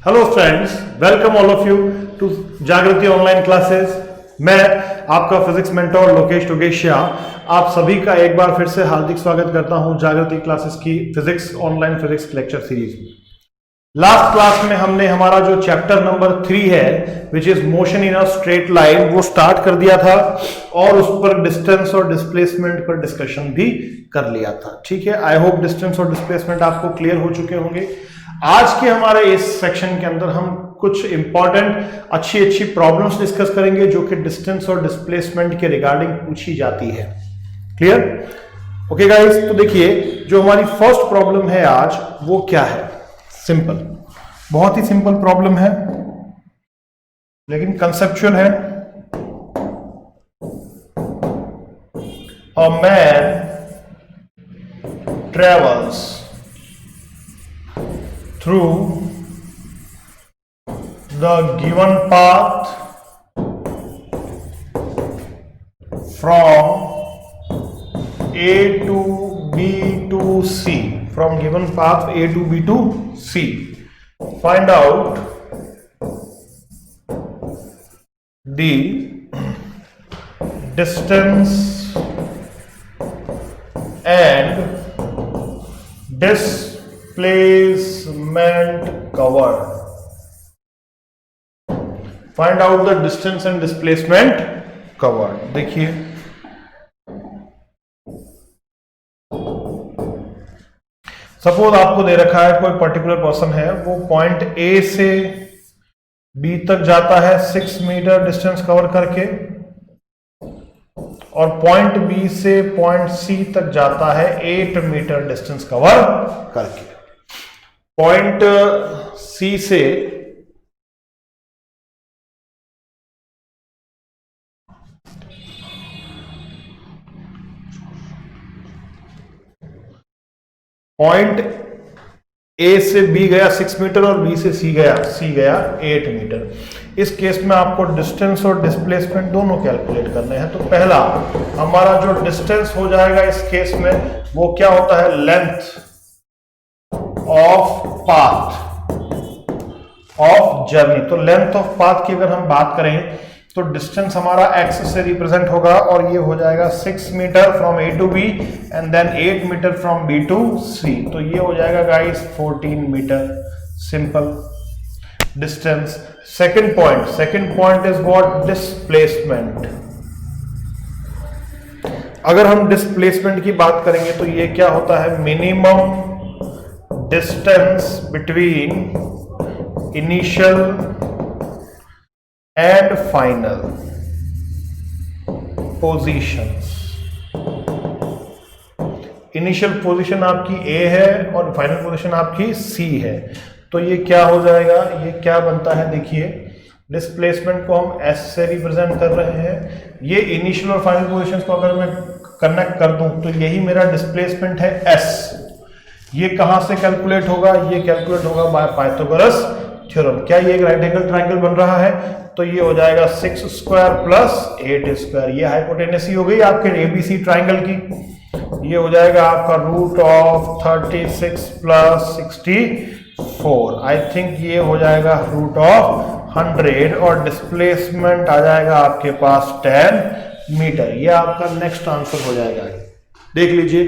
Hello friends, welcome all of you to Jagriti online classes. मैं आपका physics mentor Lokesh टोगेशिया आप सभी का एक बार फिर से हार्दिक स्वागत करता हूं जागृति क्लासेस की physics online physics lecture series में। लास्ट क्लास में हमने हमारा जो चैप्टर नंबर 3 है which is motion in a straight line वो स्टार्ट कर दिया था और उस पर डिस्टेंस और डिस्प्लेसमेंट पर डिस्कशन भी कर लिया था। ठीक है, आई होप डिस्टेंस और डिस्प्लेसमेंट आपको क्लियर हो चुके होंगे। आज के हमारे इस सेक्शन के अंदर हम कुछ इंपॉर्टेंट अच्छी प्रॉब्लम्स डिस्कस करेंगे जो कि डिस्टेंस और डिस्प्लेसमेंट के रिगार्डिंग पूछी जाती है। क्लियर? ओके गाइस, तो देखिए जो हमारी फर्स्ट प्रॉब्लम है आज वो क्या है। सिंपल, बहुत ही सिंपल प्रॉब्लम है लेकिन कंसेप्चुअल है। A man travels through the given path from A to B to C, from given path A to B to C. Find out the distance and displacement covered. Find out the distance and displacement covered. देखिए suppose आपको दे रखा है कोई particular person है, वो point A से B तक जाता है 6 मीटर डिस्टेंस कवर करके और पॉइंट बी से पॉइंट सी तक जाता है 8 मीटर डिस्टेंस कवर करके। पॉइंट सी से पॉइंट ए से बी गया 6 मीटर और बी से सी गया 8 मीटर। इस केस में आपको डिस्टेंस और डिस्प्लेसमेंट दोनों कैलकुलेट करने हैं। तो पहला हमारा जो डिस्टेंस हो जाएगा इस केस में वो क्या होता है, length of path of journey. तो लेंथ ऑफ पाथ की अगर हम बात करें तो डिस्टेंस हमारा x से रिप्रेजेंट होगा और ये हो जाएगा 6 meter from A to B and then 8 meter from B to C। तो ये हो जाएगा guys 14 meter. Simple distance. Second point is what, displacement. अगर हम डिस्प्लेसमेंट की बात करेंगे तो ये क्या होता है, minimum distance between initial and final positions. Initial position आपकी A है और फाइनल पोजीशन आपकी C है। तो ये क्या हो जाएगा, ये क्या बनता है, देखिए डिस्प्लेसमेंट को हम S से रिप्रेजेंट कर रहे हैं। ये इनिशियल और फाइनल पोजीशंस को अगर मैं कनेक्ट कर दूं तो यही मेरा डिस्प्लेसमेंट है S। ये कहां से कैलकुलेट होगा, ये कैलकुलेट होगा बाय पाइथागोरस थ्योरम। क्या ये एक राइट एंगल ट्रायंगल बन रहा है, तो ये हो जाएगा 6 स्क्वायर प्लस 8 स्क्वायर। ये हाइपोटेनसी हो गई आपके एबीसी ट्रायंगल की। ये हो जाएगा आपका root of 36 plus 64। I think ये हो जाएगा रूट ऑफ 100 और डिस्प्लेसमेंट आ जाएगा आपके पास 10 मीटर। ये आपका नेक्स्ट आंसर हो जाएगा। देख लीजिए,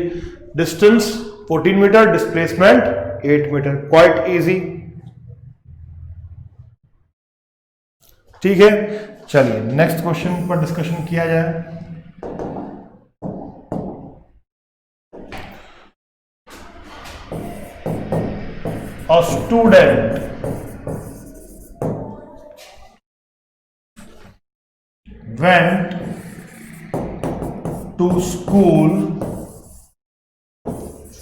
distance 14 meter, displacement 8 meter. Quite easy. ठीक है, चलिए नेक्स्ट क्वेश्चन पर डिस्कशन किया जाए। A student went to school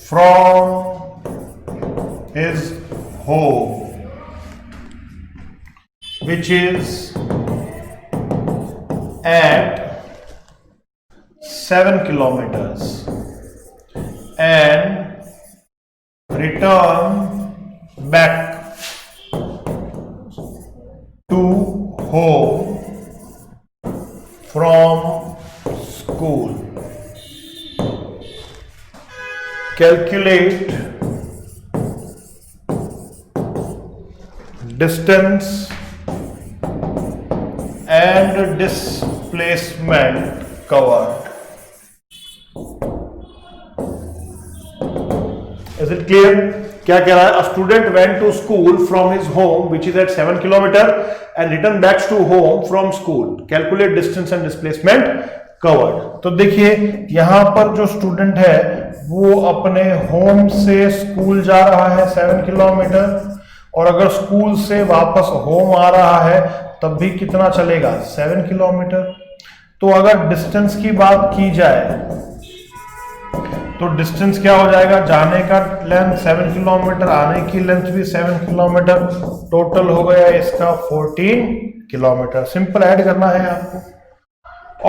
from his home, which is at 7 kilometers, and return back to home from school. Calculate distance and displacement covered. Is it clear? क्या कह रहा है? A student went to school from his home which is at 7 kilometre and return back to home from school, calculate distance and displacement covered. तो देखिए यहां पर जो student है वो अपने होम से स्कूल जा रहा है 7 किलोमीटर, और अगर स्कूल से वापस होम आ रहा है तब भी कितना चलेगा? 7 किलोमीटर। तो अगर डिस्टेंस की बात की जाए तो डिस्टेंस क्या हो जाएगा? जाने का लेंथ 7 किलोमीटर, आने की लेंथ भी 7 किलोमीटर, टोटल हो गया इसका 14 किलोमीटर। सिंपल ऐड करना है आपको।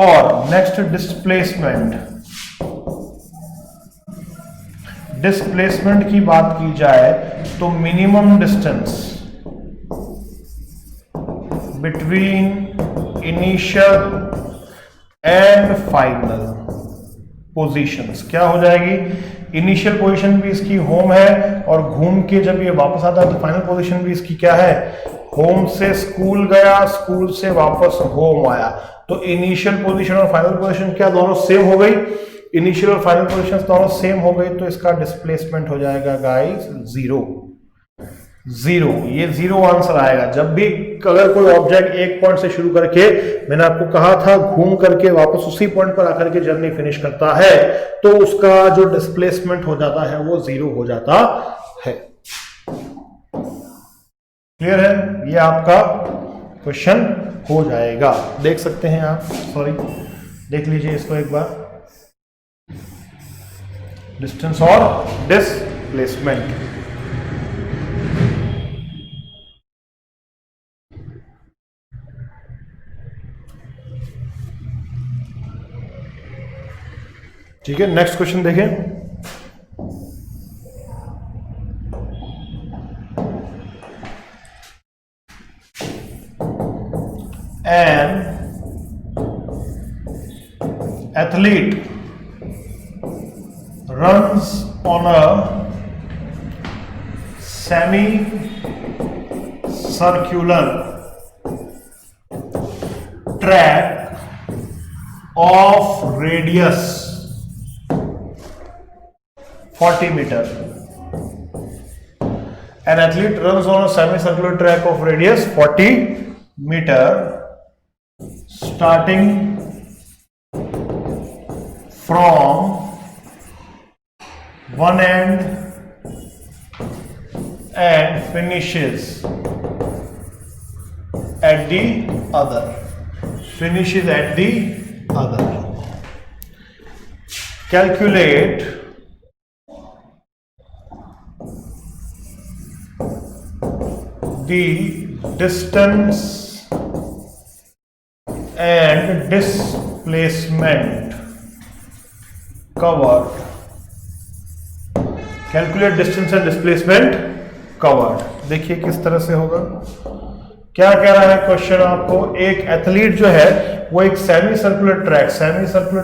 और नेक्स्ट डिस्प्लेसमेंट, डिस्प्लेसमेंट की बात की जाए तो minimum distance between initial and final positions क्या हो जाएगी? इनिशियल पोजीशन भी इसकी होम है, और घूम के जब ये वापस आता है तो फाइनल पोजीशन भी इसकी क्या है? होम से स्कूल गया, स्कूल से वापस होम आया। तो इनिशियल पोजीशन और फाइनल पोजीशन क्या दोनों सेम हो गई? इनिशियल और फाइनल पोजीशन दोनों सेम हो गई, तो इसका डिस्प्लेसमेंट हो जाएगा गाइस 0। ये 0 आंसर आएगा। जब भी अगर कोई ऑब्जेक्ट एक पॉइंट से शुरू करके, मैंने आपको कहा था घूम करके वापस उसी पॉइंट पर आकर के जर्नी फिनिश करता है, तो उसका जो डिस्प्लेसमेंट हो जाता है वो 0 हो जाता है। क्लियर है? ये आपका क्वेश्चन हो जाएगा। देख सकते हैं आप, सॉरी देख लीजिए इसको एक बार, डिस्टेंस और डिस्प्लेसमेंट। ठीक है, नेक्स्ट क्वेश्चन देखें। An athlete runs on a semi-circular track of radius 40 meter. An athlete runs on a semicircular track of radius 40 meter starting from one end and finishes at the other. Finishes at the other. Calculate the distance and displacement covered. Calculate distance and displacement covered. देखिए किस तरह से होगा। क्या कह रहा है question आपको? एक एथलीट जो है वो एक सेमी सर्कुलर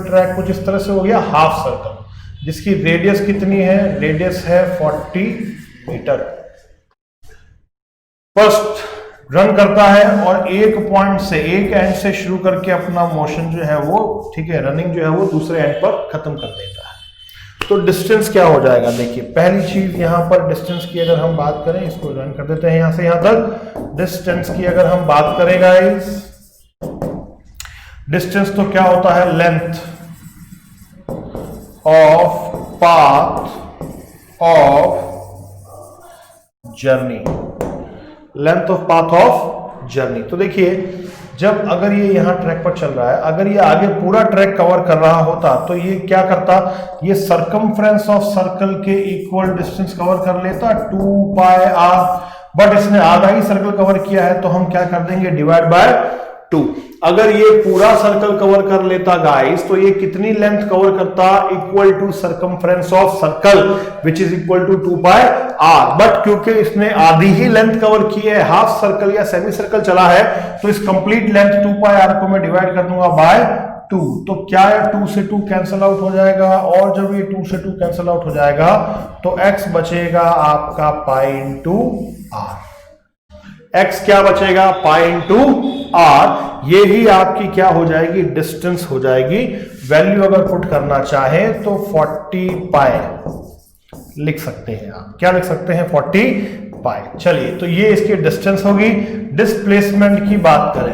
ट्रैक कुछ इस तरह से हो गया हाफ सर्कल, जिसकी रेडियस कितनी है? रेडियस है 40 मीटर। फर्स्ट रन करता है और एक पॉइंट से, एक एंड से शुरू करके अपना मोशन जो है वो, ठीक है, रनिंग जो है वो दूसरे एंड पर खत्म कर देता है। तो डिस्टेंस क्या हो जाएगा? देखिए पहली चीज यहां पर डिस्टेंस की अगर हम बात करें, इसको रन कर देते हैं यहां से यहां तक। डिस्टेंस की अगर हम बात करें गाइस, डिस्टेंस तो क्या होता है? Length of path of journey, length of path of journey. तो देखिए जब अगर ये यहां ट्रैक पर चल रहा है, अगर ये आगे पूरा ट्रैक कवर कर रहा होता तो ये क्या करता? ये सरकमफ्रेंस ऑफ सर्कल के इक्वल डिस्टेंस कवर कर लेता 2 पाई आर, बट इसने आधा ही सर्कल कवर किया है तो हम क्या कर देंगे? Divide by 2। अगर ये पूरा सर्कल कवर कर लेता गाइस तो ये कितनी लेंथ कवर करता? Equal to circumference of circle which is equal to 2 pi r. But क्योंकि इसने आधी ही लेंथ कवर की है, हाफ सर्कल या सेमी सर्कल चला है, तो इस कंप्लीट लेंथ 2 पाई आर को मैं डिवाइड कर दूंगा बाय 2। तो क्या है? 2 से 2 कैंसिल आउट हो जाएगा, और जब ये 2 से 2 कैंसिल आउट हो जाएगा तो x बचेगा आपका पाई इंटू आर। x क्या बचेगा, पाई इंटू आर, ये ही आपकी क्या हो जाएगी, डिस्टेंस हो जाएगी। वैल्यू अगर पुट करना चाहे तो 40 पाई लिख सकते हैं आप, क्या लिख सकते हैं, 40 पाई। चलिए, तो ये इसकी डिस्टेंस होगी। डिस्प्लेसमेंट की बात करें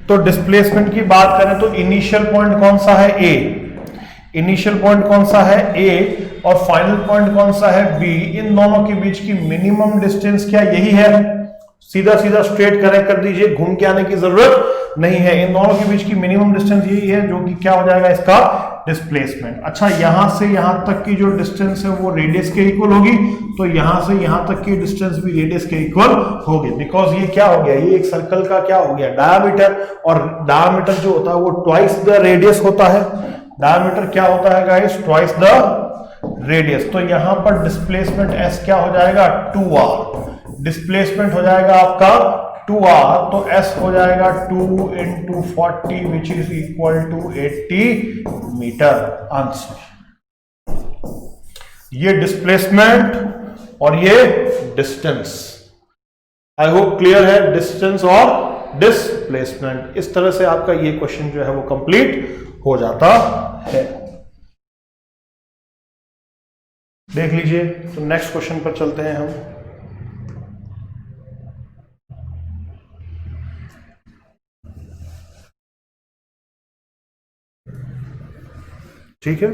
तो डिस्प्लेसमेंट की बात करें तो इनिशियल पॉइंट कौन सा है, ए, इनिशियल पॉइंट कौन सा है, ए, और फाइनल पॉइंट कौन सा है, बी। इन दोनों के बीच की मिनिमम डिस्टेंस क्या यही है, सीधा सीधा स्ट्रेट कनेक्ट कर दीजिए, घूम के आने की जरूरत नहीं है। इन दोनों के बीच की मिनिमम डिस्टेंस यही है, जो कि क्या हो जाएगा इसका डिस्प्लेसमेंट। अच्छा, यहां से यहां तक की जो डिस्टेंस है वो रेडियस के इक्वल होगी, तो यहां से यहां तक की डिस्टेंस भी रेडियस के इक्वल होगी, बिकॉज ये क्या हो गया, ये एक सर्कल का क्या हो गया, डायामीटर, और डायामीटर जो होता है वो ट्वाइस द रेडियस होता है। डायामीटर क्या होता है गाइस, ट्वाइस द रेडियस। तो यहां पर डिस्प्लेसमेंट s क्या हो जाएगा, 2r, डिस्प्लेसमेंट हो जाएगा आपका 2r, तो s हो जाएगा 2 into 40 which is equal to 80 meter answer. ये डिस्प्लेसमेंट और ये डिस्टेंस, आई होप क्लियर है, डिस्टेंस और डिस्प्लेसमेंट। इस तरह से आपका ये क्वेश्चन जो है वो कंप्लीट हो जाता है। देख लीजिए, तो नेक्स्ट क्वेश्चन पर चलते हैं हम। ठीक है,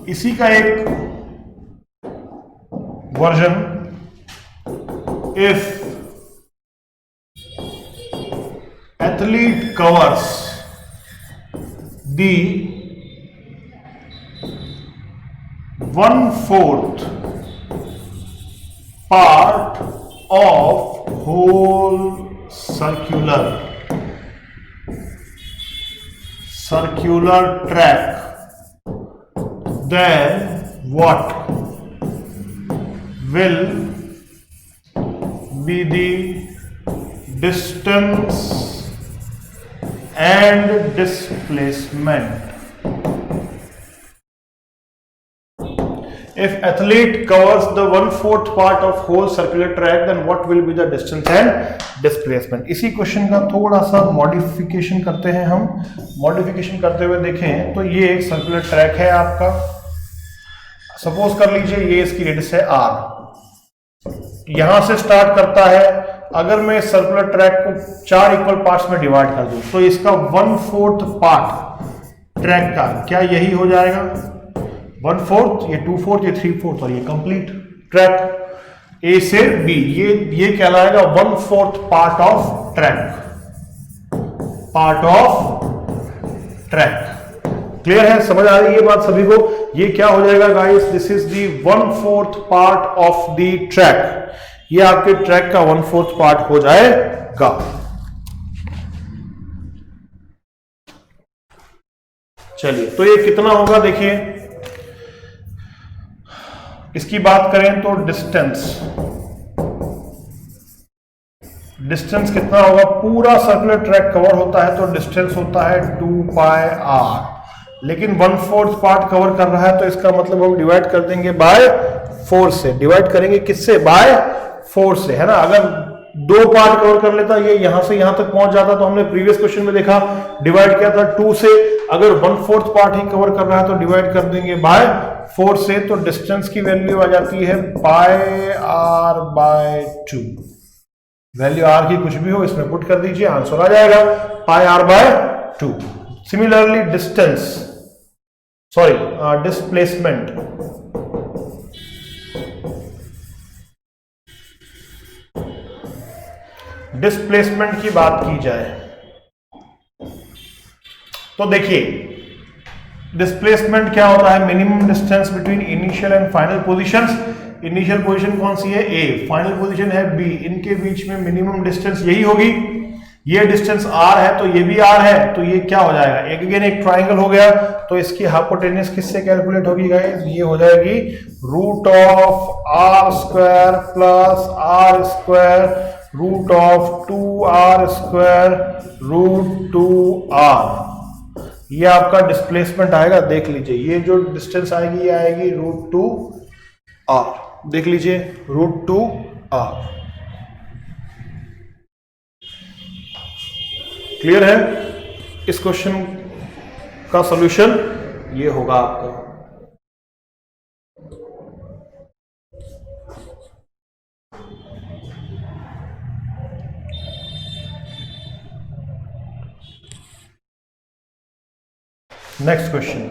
इसी का एक version, if athlete covers the 1/4 part of whole circular track, then what will be the distance and displacement? If athlete covers the 1/4 part of whole circular track, then what will be the distance and displacement? इसी question का थोड़ा सा modification करते हैं हम। Modification करते हुए देखें तो ये एक सर्कुलर ट्रैक है आपका, सपोज कर लीजिए ये इसकी रेडियस है r, यहां से स्टार्ट करता है। अगर मैं इस सर्कुलर ट्रैक को 4 इक्वल पार्ट्स में डिवाइड कर दूं तो इसका 1/4 पार्ट ट्रैक का क्या यही हो जाएगा, 1/4, ये 2/4, ये 3/4, और ये कंप्लीट ट्रैक ए से बी, ये कहलाएगा 1/4 part of track, part of track. Clear है, समझ आ रही है बात सभी को? ये क्या हो जाएगा guys, this is the 1/4 part of the track, ये आपके ट्रैक का 1/4 पार्ट हो जाएगा। चलिए, तो ये कितना होगा देखिए, इसकी बात करें तो डिस्टेंस कितना होगा, पूरा सर्कुलर ट्रैक कवर होता है तो डिस्टेंस होता है 2 पाई r, लेकिन 1/4 पार्ट कवर कर रहा है तो इसका मतलब हम डिवाइड कर देंगे बाय 4 से। डिवाइड करेंगे किससे, बाय 4 से, है ना। अगर 2 पार्ट कवर कर लेता, ये यहां से यहां तक पहुंच जाता, तो हमने प्रीवियस क्वेश्चन में देखा डिवाइड किया था 2 से। अगर 1/4 पार्ट ही कवर कर रहा है तो डिवाइड कर देंगे बाय 4 से, तो डिस्टेंस की वैल्यू आ जाती है पाई r बाय 2। वैल्यू r की कुछ भी हो इसमें पुट कर दीजिए, आंसर आ जाएगा pi r by 2। Similarly displacement, displacement की बात की जाए तो देखिए, डिस्प्लेसमेंट क्या होता है, minimum distance between initial and final positions. Initial position कौन सी है, ए, फाइनल पोजीशन है बी, इनके बीच में मिनिमम डिस्टेंस यही होगी। ये डिस्टेंस r है तो ये भी r है, तो ये क्या हो जाएगा, एक अगेन एक ट्राइंगल हो गया, तो इसकी हाइपोटेन्यूज किससे कैलकुलेट होगी गाइस, ये हो जाएगी root of r² plus r² root of 2r² root 2r। ये आपका डिस्प्लेसमेंट आएगा, देख लीजिए ये जो डिस्टेंस आएगी ये आएगी √2r, देख लीजिए √2r। क्लियर है? इस क्वेश्चन का सॉल्यूशन ये होगा आपका। Next question,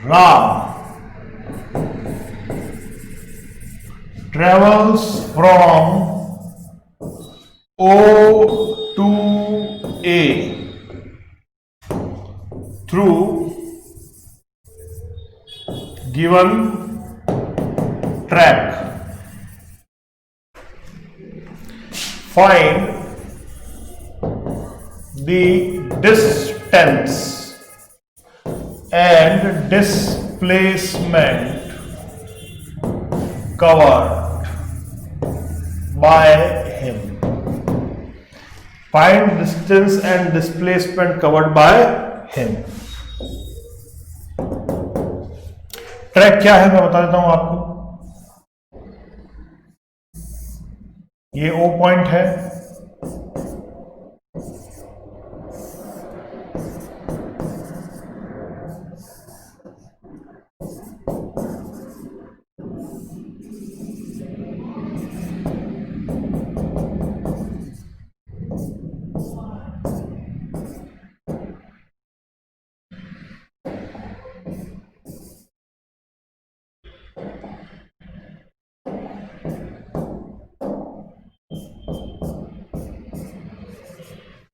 Ram travels from O to A through given track. Find the distance and displacement covered by him. Find distance and displacement covered by him. Track क्या है मैं बता देता हूं आपको। ये O पॉइंट है,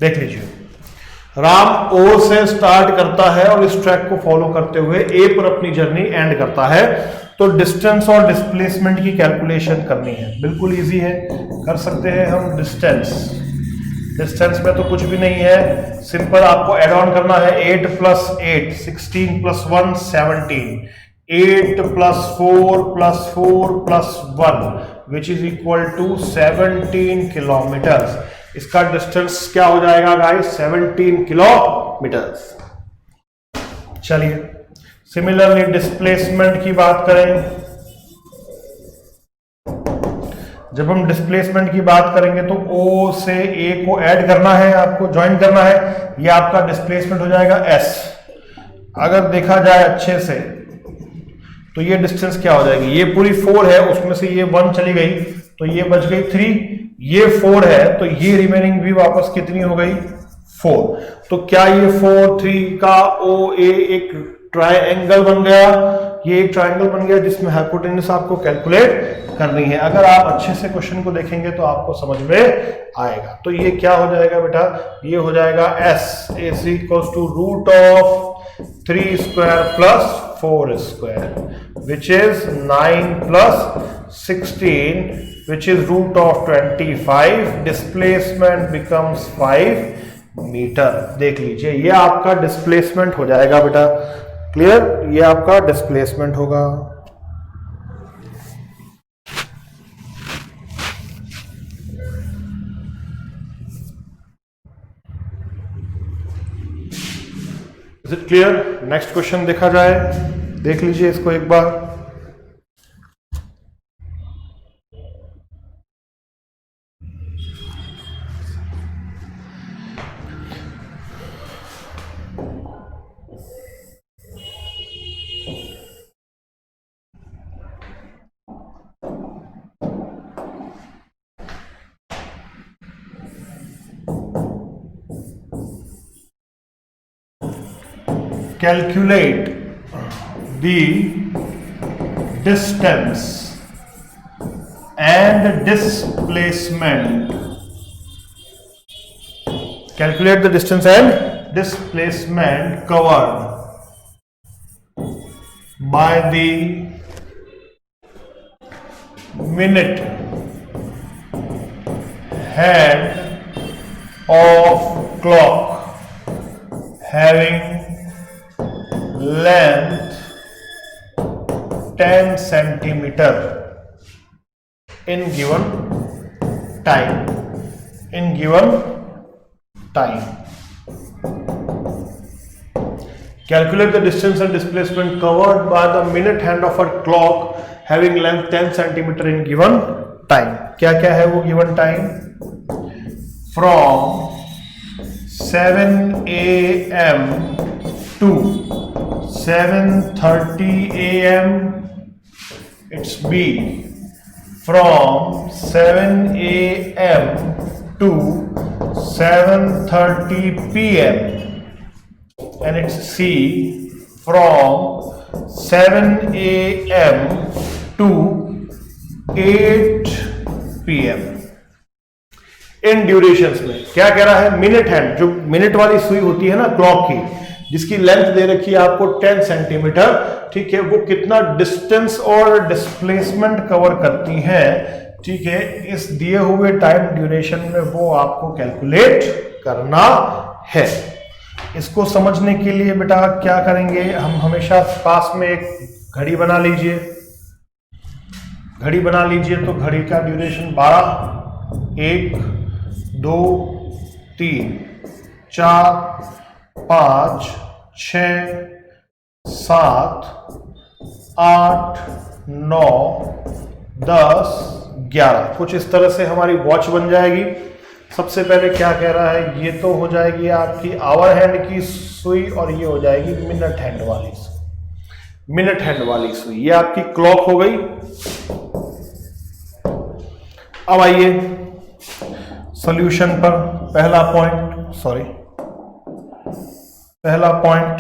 देख लीजिए राम ओ से स्टार्ट करता है और इस ट्रैक को फॉलो करते हुए ए पर अपनी जर्नी एंड करता है। तो डिस्टेंस और डिस्प्लेसमेंट की कैलकुलेशन करनी है, बिल्कुल इजी है, कर सकते हैं हम। डिस्टेंस में तो कुछ भी नहीं है, सिंपल आपको एड ऑन करना है। 8 + 8 16 + 1 17, 8 + 4 + 4 + 1 which is equal to 17 kilometres. इसका डिस्टेंस क्या हो जाएगा गाइस? 17 किलोमीटर्स। चलिए सिमिलरली डिस्प्लेसमेंट की बात करें। जब हम डिस्प्लेसमेंट की बात करेंगे तो O से A को ऐड करना है, आपको ज्वाइन करना है, ये आपका डिस्प्लेसमेंट हो जाएगा S। अगर देखा जाए अच्छे से तो ये डिस्टेंस क्या हो जाएगी? ये पूरी 4 है, उसमें से ये 1 चली गई तो ये बच गई 3, ये 4 है तो ये रिमेनिंग भी वापस कितनी हो गई? 4। तो क्या ये 4 3 का OA एक ट्रायंगल बन गया? ये एक ट्रायंगल बन गया जिसमें हाइपोटेन्यूज आपको कैलकुलेट करनी है। अगर आप अच्छे से क्वेश्चन को देखेंगे तो आपको समझ में आएगा। तो ये क्या हो जाएगा बेटा? ये हो जाएगा S AC = √3² + 4² which is 9 + 16 which is √25। Displacement becomes 5 meter. देख लीजिए ये आपका डिस्प्लेसमेंट हो जाएगा बेटा। क्लियर? ये आपका डिस्प्लेसमेंट होगा। Is it clear? Next question देखा जाए, देख लीजिए इसको एक बार। Calculate the distance and displacement. Calculate the distance and displacement covered by the minute hand of clock having length 10 centimeter in given time. Calculate the distance and displacement covered by the minute hand of a clock having length 10 centimeter in given time. क्या क्या है वो given time? From 7 a.m. to 7:30 a.m. it's B. From 7 a.m. to 7:30 p.m. and it's C. From 7 a.m. to 8 p.m. In durations में क्या कह रहा है? Minute hand, जो मिनट वाली सुई होती है ना क्लॉक की, जिसकी लेंथ दे रखी है आपको 10 सेंटीमीटर, ठीक है, वो कितना डिस्टेंस और डिस्प्लेसमेंट कवर करती है, ठीक है, इस दिए हुए टाइम ड्यूरेशन में, वो आपको कैलकुलेट करना है। इसको समझने के लिए बेटा क्या करेंगे हम, हमेशा पास में एक घड़ी बना लीजिए। घड़ी बना लीजिए तो घड़ी का ड्यूरेशन 12, 1, 2, 3, 4, 5, 6, 7, 8, 9, 10, 11, कुछ इस तरह से हमारी वॉच बन जाएगी। सबसे पहले क्या कह रहा है, ये तो हो जाएगी आपकी आवर हैंड की सुई और ये हो जाएगी मिनट हैंड वाली सुई। मिनट हैंड वाली सुई ये आपकी क्लॉक हो गई। अब आइए सॉल्यूशन पर। पहला point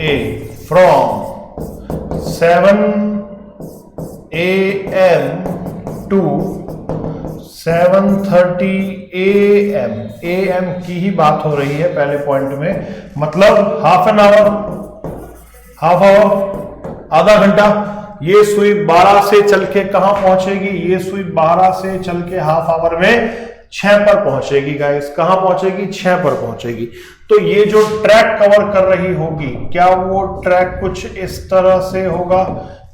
A, from 7 a.m. to 7:30 a.m. a.m. की ही बात हो रही है पहले पॉइंट में, मतलब हाफ आवर, आधा घंटा। ये सुई 12 से चल के कहां पहुंचेगी? ये सुई 12 से चल के हाफ आवर में 6 पर पहुंचेगी गाइस। कहां पहुंचेगी? 6 पर पहुंचेगी। तो ये जो ट्रैक कवर कर रही होगी, क्या वो ट्रैक कुछ इस तरह से होगा?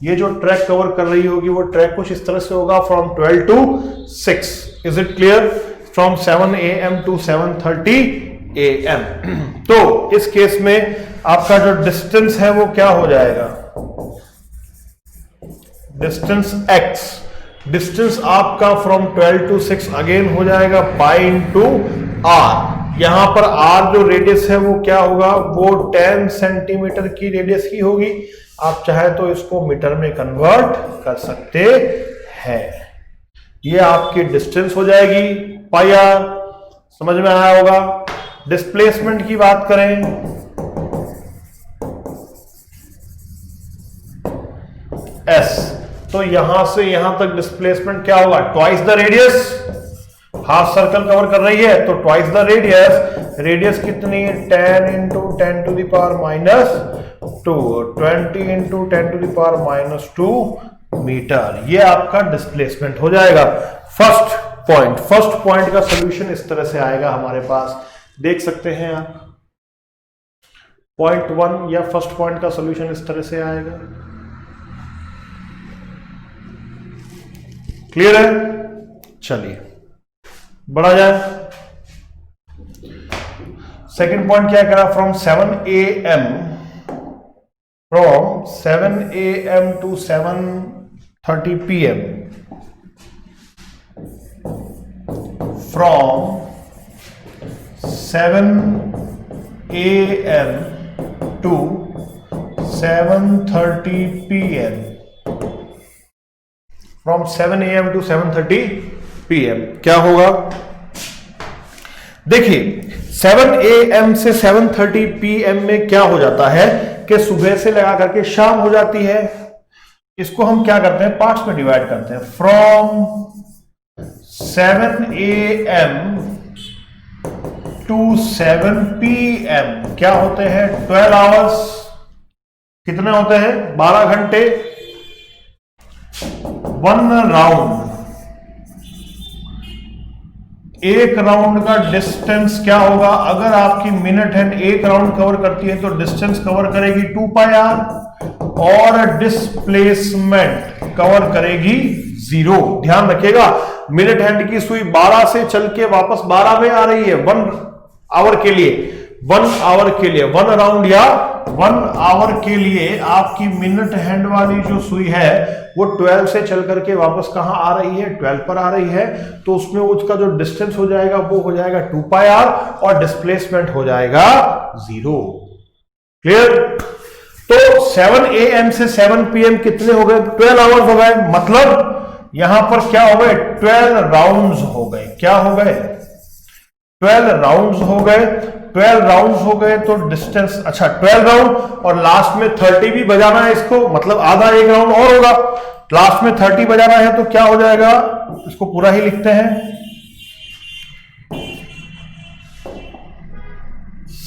ये जो ट्रैक कवर कर रही होगी वो ट्रैक कुछ इस तरह से होगा, from 12 to 6। Is it clear? From 7 a.m. to 7:30 a.m. तो इस केस में आपका जो डिस्टेंस है वो क्या हो जाएगा? डिस्टेंस x, डिस्टेंस आपका फ्रॉम 12 to 6 अगेन हो जाएगा पाई इंटू r। यहां पर r जो रेडियस है वो क्या होगा? वो 10 सेंटीमीटर की रेडियस की होगी। आप चाहे तो इसको मीटर में कन्वर्ट कर सकते हैं। ये आपकी डिस्टेंस हो जाएगी पाई r। समझ में आया होगा? डिस्प्लेसमेंट की बात करें, s, तो यहां से यहां तक डिस्प्लेसमेंट क्या होगा? Twice the radius. Half circle cover कर रही है तो ट्वाइस द रेडियस। रेडियस कितनी? 10 into 10 to the power -2, 20 into 10 to the power -2 meter. ये आपका डिस्प्लेसमेंट हो जाएगा। फर्स्ट पॉइंट का सॉल्यूशन इस तरह से आएगा हमारे पास, देख सकते हैं आप। पॉइंट 1 या फर्स्ट पॉइंट का सॉल्यूशन इस तरह से आएगा। क्लियर है? चलिए बढ़ा जाए। सेकंड पॉइंट क्या करा? From 7 a.m. to 7:30 p.m. From 7 a.m. to 7:30 p.m. From 7 a.m. to 7:30 p.m. क्या होगा? देखिए 7 a.m. से 7:30 p.m. में क्या हो जाता है कि सुबह से लगा करके शाम हो जाती है। इसको हम क्या करते हैं? पार्ट्स में डिवाइड करते हैं। From 7 a.m. to 7 p.m. क्या होते हैं? 12 आवर्स। कितने होते हैं? 12 घंटे। 1 राउंड, एक राउंड का डिस्टेंस क्या होगा? अगर आपकी मिनट हैंड एक राउंड कवर करती है तो डिस्टेंस कवर करेगी 2 पाई आर, और डिस्प्लेसमेंट कवर करेगी 0। ध्यान रखिएगा, मिनट हैंड की सुई 12 से चल के वापस 12 में आ रही है 1 आवर के लिए, 1 आवर के लिए 1 राउंड या 1 आवर के लिए आपकी मिनट हैंड वाली जो सुई है वो 12 से चल करके वापस कहां आ रही है? 12 पर आ रही है। तो उसमें उसका जो डिस्टेंस हो जाएगा वो हो जाएगा 2 पाई आर, और डिस्प्लेसमेंट हो जाएगा 0। क्लियर? तो 7 AM से 7 PM कितने हो गए? 12 आवर्स हो गए। मतलब यहां पर क्या हो गए? 12 राउंड्स हो गए। क्या हो गए? 12 राउंड्स हो गए। 12 राउंड्स हो गए तो डिस्टेंस, अच्छा 12 राउंड, और लास्ट में 30 भी बजाना है इसको, मतलब आधा एक राउंड और होगा। लास्ट में 30 बजाना है तो क्या हो जाएगा? इसको पूरा ही लिखते हैं,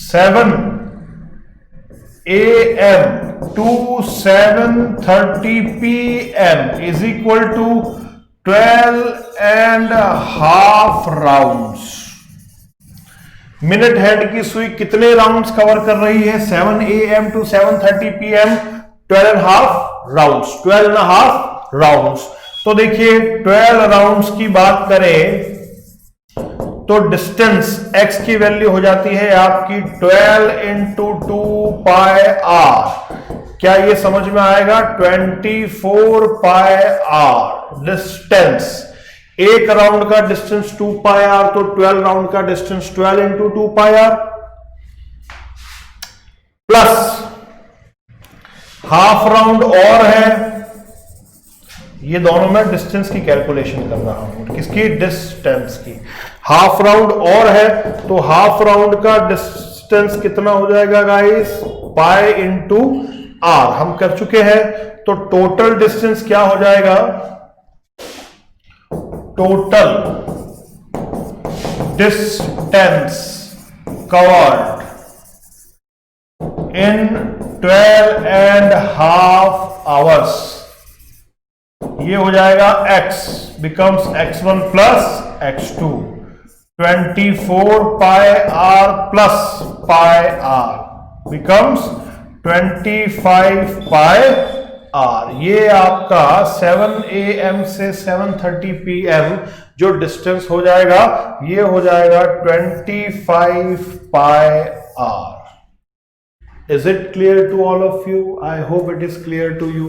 7 AM to 7:30 PM is equal to 12.5 rounds. Minute hand की सुई कितने राउंड्स कवर कर रही है? 7 AM to 7:30 PM 12.5 rounds. 12.5 rounds. तो देखिए 12 राउंड्स की बात करें तो डिस्टेंस x की वैल्यू हो जाती है आपकी 12 into 2 पाई आर। क्या ये समझ में आएगा? 24 पाई आर डिस्टेंस। एक राउंड का डिस्टेंस 2 पाई आर, तो 12 राउंड का distance 12 into 2 pi r, plus half round और है। ये दोनों में डिस्टेंस की कैलकुलेशन कर रहा हूं, किसकी? डिस्टेंस की। हाफ राउंड और है तो हाफ राउंड का डिस्टेंस कितना हो जाएगा गाइस? पाई इंटू आर हम कर चुके हैं। तो टोटल डिस्टेंस क्या हो जाएगा? Total distance covered in 12.5 hours, ये हो जाएगा x becomes x1 plus x2, 24 pi r plus pi r becomes 25 pi r. ये आपका 7 AM से 7:30 PM जो डिस्टेंस हो जाएगा ये हो जाएगा 25 pi are. Is it clear to all of you? I hope it is clear to you.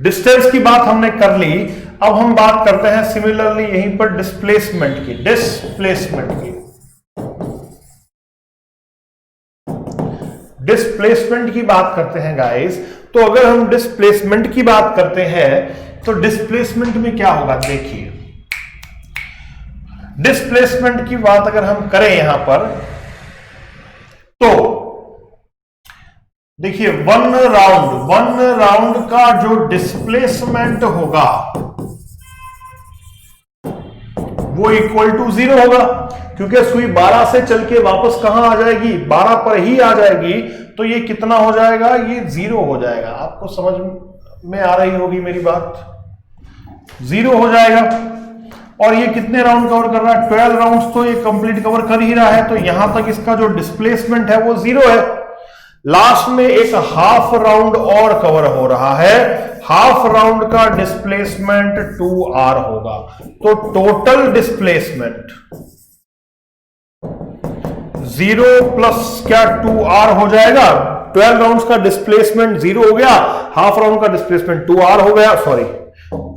Distance की बात हमने कर ली, अब हम बात करते हैं सिमिलरली यहीं पर डिस्प्लेसमेंट की। डिस्प्लेसमेंट की बात करते हैं गाइस। तो अगर हम डिस्प्लेसमेंट की बात करते हैं तो डिस्प्लेसमेंट में क्या होगा? देखिए डिस्प्लेसमेंट की बात अगर हम करें यहां पर तो देखिए 1 राउंड का जो डिस्प्लेसमेंट होगा वो इक्वल टू 0 होगा, क्योंकि सुई 12 से चल के वापस कहां आ जाएगी? 12 पर ही आ जाएगी। तो ये कितना हो जाएगा? ये 0 हो जाएगा। आपको समझ में आ रही होगी मेरी बात? 0 हो जाएगा। और ये कितने राउंड कवर कर रहा है? 12 राउंड्स तो ये कंप्लीट कवर कर ही रहा है। तो यहां तक इसका जो डिस्प्लेसमेंट है वो 0 है। लास्ट में एक हाफ राउंड और कवर हो रहा है, हाफ राउंड का डिस्प्लेसमेंट 2r होगा। तो टोटल डिस्प्लेसमेंट 0 प्लस क्या 2r हो जाएगा। 12 राउंड्स का डिस्प्लेसमेंट 0 हो गया, हाफ राउंड का डिस्प्लेसमेंट 2r हो गया, सॉरी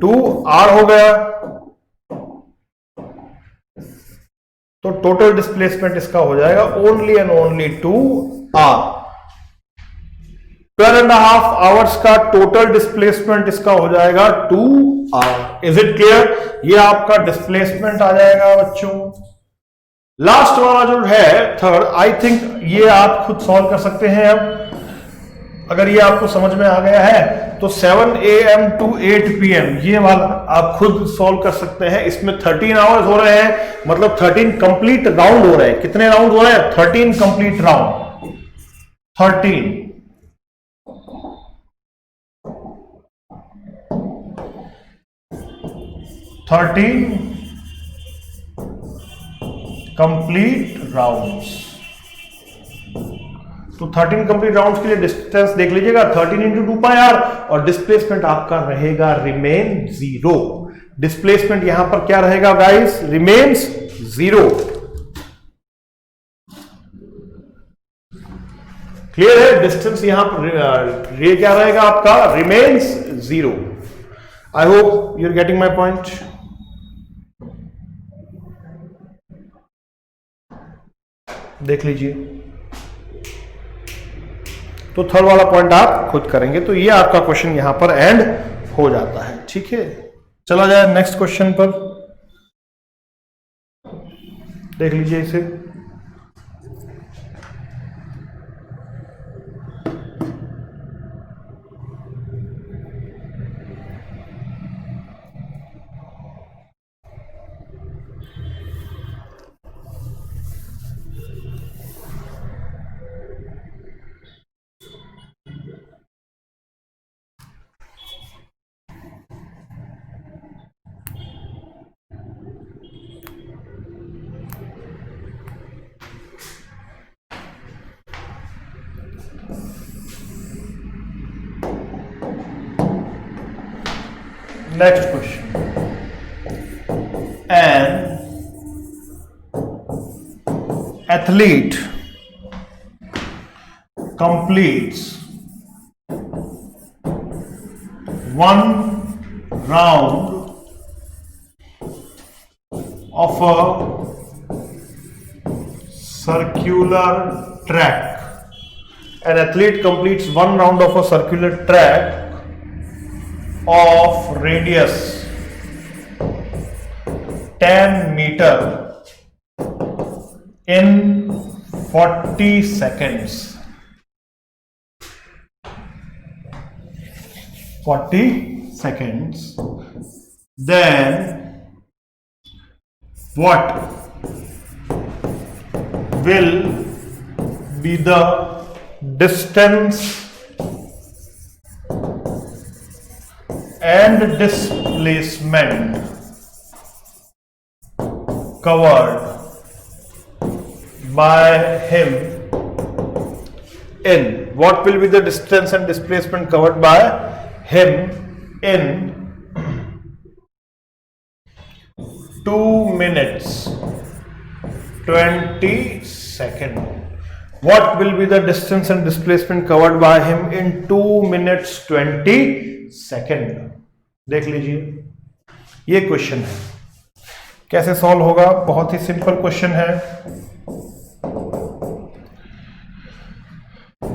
2r हो गया। तो टोटल डिस्प्लेसमेंट इसका हो जाएगा only and only 2r। 12.5 hours का टोटल डिस्प्लेसमेंट इसका हो जाएगा 2r। Is it clear? ये आपका डिस्प्लेसमेंट आ जाएगा बच्चों। लास्ट वाला जो है थर्ड, आई थिंक ये आप खुद सॉल्व कर सकते हैं। अब अगर ये आपको समझ में आ गया है तो 7 AM to 8 PM ये वाला आप खुद सॉल्व कर सकते हैं। इसमें 13 आवर्स हो रहे हैं, मतलब 13 कंप्लीट राउंड हो रहे हैं। कितने राउंड हो रहे हैं? 13 कंप्लीट राउंड। 13 13 complete rounds. तो 13 कंप्लीट राउंड्स के लिए डिस्टेंस देख लीजिएगा 13 इंटू 2πr और डिस्प्लेसमेंट आपका रहेगा रिमेन 0। डिस्प्लेसमेंट यहां पर क्या रहेगा गाइस? रिमेन्स 0। क्लियर है? डिस्टेंस यहां पर ये क्या रहेगा आपका? Remains 0। I hope you are getting my point. देख लीजिए। तो थर्ड वाला पॉइंट आप खुद करेंगे। तो ये आपका क्वेश्चन यहां पर एंड हो जाता है। ठीक है, चला जाए नेक्स्ट क्वेश्चन पर। देख लीजिए इसे। Next question. An athlete completes one round of a circular track. An athlete completes one round of a circular track of radius 10 meter in 40 seconds. 40 seconds. Then what will be the distance and displacement covered by him in what will be the distance and displacement covered by him in 2 minutes 20 seconds? What will be the distance and displacement covered by him in 2 minutes 20 second? देख लीजिए, ये question है। कैसे solve होगा? बहुत ही simple question है।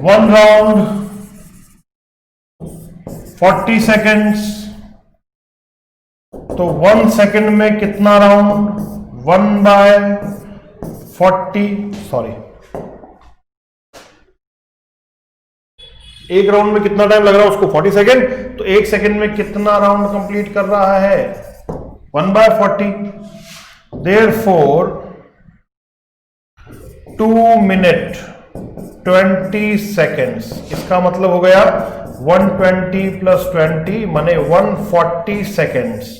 1 round 40 seconds, तो 1 second में कितना राउंड? 1/40, सॉरी, एक राउंड में कितना टाइम लग रहा है उसको? 40 सेकेंड। तो 1 सेकेंड में कितना राउंड कंप्लीट कर रहा है? 1/40। देयरफॉर 2 मिनट 20 सेकेंड्स, इसका मतलब हो गया 120 + 20 माने 140 सेकेंड्स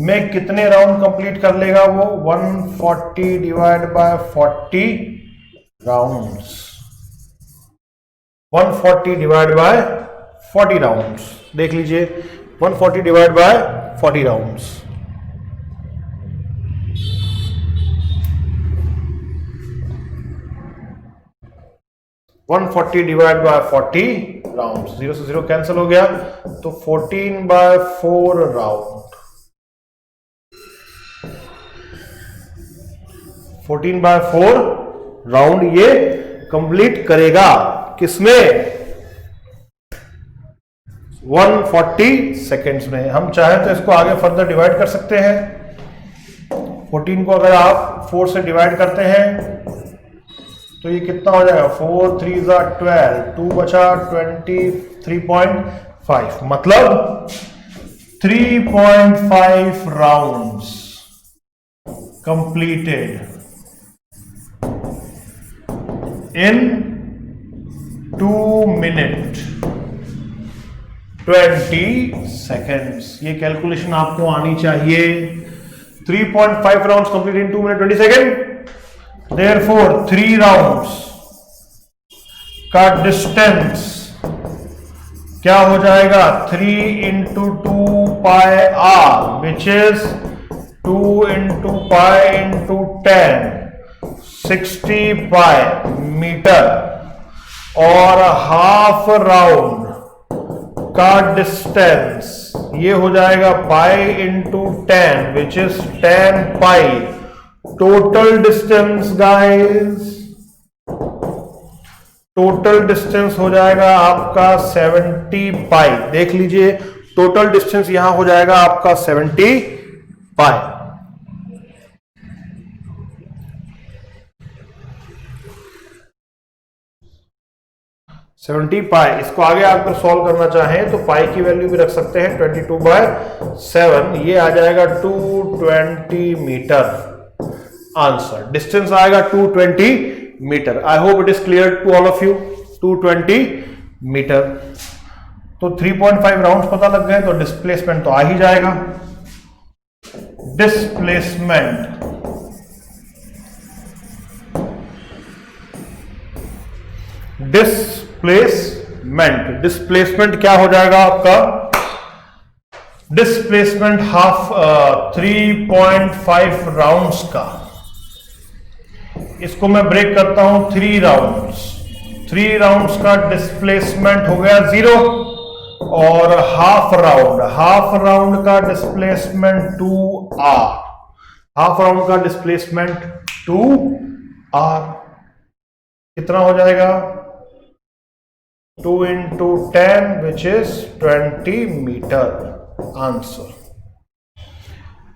में कितने राउंड कंप्लीट कर लेगा वो? 140 / 40 राउंड्स। 140 / 40 राउंड्स। देख लीजिए, 140 / 40 राउंड्स। (140 / 40 राउंड्स). 0 से 0 कैंसिल हो गया, तो 14/4 राउंड। 14/4 राउंड ये कंप्लीट करेगा। किसमें? 140 सेकेंड्स में। हम चाहे तो इसको आगे फर्दर डिवाइड कर सकते हैं। 14 को अगर आप 4 से डिवाइड करते हैं तो ये कितना हो जाएगा? 4 × 3 = 12, 2 बचा 23.5, मतलब 3.5 rounds completed in 2 minute 20 seconds. ये कैलकुलेशन आपको आनी चाहिए। 3.5 rounds complete in 2 minutes 20 seconds. Therefore 3 rounds का डिस्टेंस क्या हो जाएगा? 3 into 2 pi r, which is 2 into pi into 10, 60 pi metre, और हाफ राउंड का डिस्टेंस ये हो जाएगा pi into 10, which is 10 pi. Total distance guys, total distance हो जाएगा आपका 70 पाई. देख लीजिए, टोटल डिस्टेंस यहां हो जाएगा आपका 70 पाई. पाई. इसको आगे अगर सॉल्व करना चाहें तो पाई की वैल्यू भी रख सकते हैं 22/7. ये आ जाएगा 220 मीटर. आंसर डिस्टेंस आएगा 220 meter. I hope it is clear to all of you. 220 meter. तो 3.5 राउंड्स पता लग गए, तो डिस्प्लेसमेंट तो आ ही जाएगा. डिस्प्लेसमेंट क्या हो जाएगा आपका? डिस्प्लेसमेंट हाफ 3.5 राउंड्स का. इसको मैं ब्रेक करता हूं 3 राउंड्स. 3 राउंड्स का डिस्प्लेसमेंट हो गया 0, और हाफ राउंड का डिस्प्लेसमेंट 2r. हाफ राउंड का डिस्प्लेसमेंट 2r कितना हो जाएगा? 2 into 10, which is 20 meter. Answer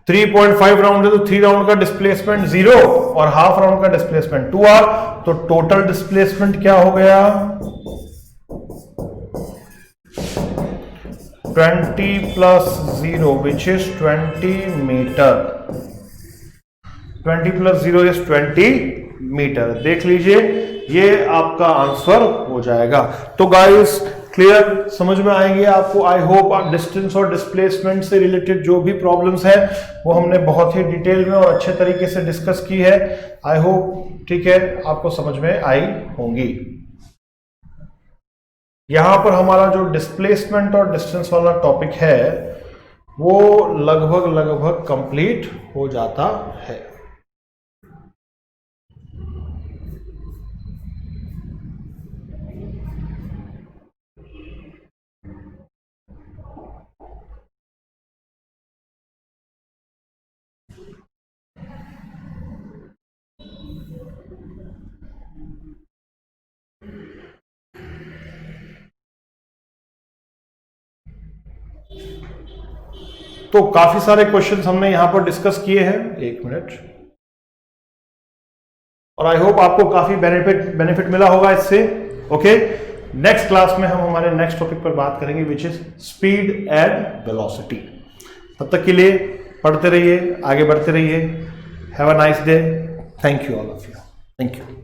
3.5 round है तो 3 राउंड का डिस्प्लेसमेंट 0 और हाफ राउंड का डिस्प्लेसमेंट 2r. तो टोटल डिस्प्लेसमेंट क्या हो गया? 20 plus 0, which is 20 meter. 20 plus 0 is 20 meter. देख लीजिए, ये आपका आंसर हो जाएगा. तो गाइस क्लियर, समझ में आएंगे आपको. आई होप आप डिस्टेंस और डिस्प्लेसमेंट से रिलेटेड जो भी प्रॉब्लम्स है वो हमने बहुत ही डिटेल में और अच्छे तरीके से डिस्कस की है. आई होप ठीक है, आपको समझ में आई होंगी. यहां पर हमारा जो डिस्प्लेसमेंट और डिस्टेंस वाला टॉपिक है वो लगभग कंप्लीट हो जाता है. तो काफी सारे क्वेश्चंस हमने यहां पर डिस्कस किए हैं. 1 मिनट. और आई होप आपको काफी बेनिफिट मिला होगा इससे. ओके, नेक्स्ट क्लास में हम हमारे नेक्स्ट टॉपिक पर बात करेंगे, which is speed and velocity. तब तक के लिए पढ़ते रहिए, आगे बढ़ते रहिए. Have a nice day. Thank you all of you. Thank you.